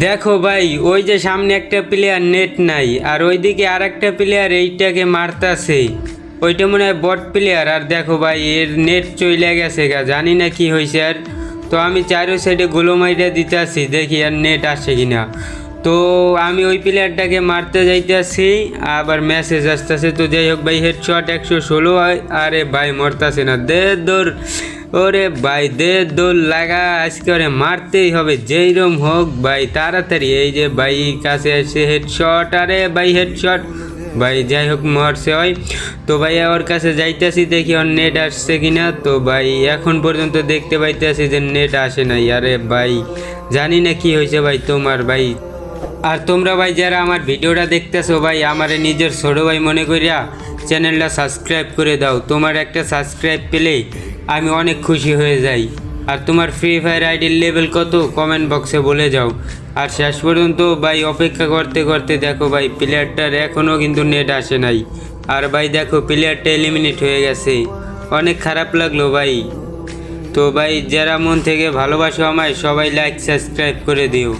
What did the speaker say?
দেখো ভাই, ওই যে সামনে একটা প্লেয়ার নেট নাই, আর ওইদিকে আর একটা প্লেয়ার এইটাকে মারতাছে। ওইটা মনে হয় বট প্লেয়ার। আর দেখো ভাই, এর নেট চলে গেছে গা, জানি না কি হয়েছে। আর তো আমি চারো সাইডে গোলো মাইরা দিতে আসি, দেখি আর নেট আসে কিনা। তো আমি ওই প্লেয়ারটাকে মারতে যাইতেছি, আবার মেসেজ আসতেছে। তো যাই হোক ভাই, হেডশট 116। আরে ভাই মরতাছে না, দে দৌড়। ওরে ভাই দে দৌড় লাগা, আজকে ওরে মারতেই হবে যেইরম হোক ভাই, তাড়াতাড়ি। এই যে ভাই কাছে এসে হেডশট, আরে ভাই হেডশট। ভাই যাই হোক মরছে হয়। তো ভাই ওর কাছে যাইতেছি, দেখি ওর নেট আসছে কিনা। তো ভাই এখন পর্যন্ত দেখতে পাইতেছি যে নেট আসে নাই। আরে ভাই জানি না কি হয়েছে ভাই তোমার ভাই। আর তোমরা ভাই যারা আমার ভিডিওটা দেখতেছো ভাই, আমারে নিজের ছোটো ভাই মনে করিয়া চ্যানেলটা সাবস্ক্রাইব করে দাও। তোমার একটা সাবস্ক্রাইব পেলেই আমি অনেক খুশি হয়ে যাই। আর তোমার ফ্রি ফায়ার আইডির লেভেল কত কমেন্ট বক্সে বলে যাও। আর শেষ পর্যন্ত ভাই অপেক্ষা করতে করতে দেখো ভাই, প্লেয়ারটার এখনও কিন্তু নেট আসে নাই। আর ভাই দেখো প্লেয়ারটা এলিমিনেট হয়ে গেছে, অনেক খারাপ লাগলো ভাই। তো ভাই যারা মন থেকে ভালোবাসো আমায়, সবাই লাইক সাবস্ক্রাইব করে দিও।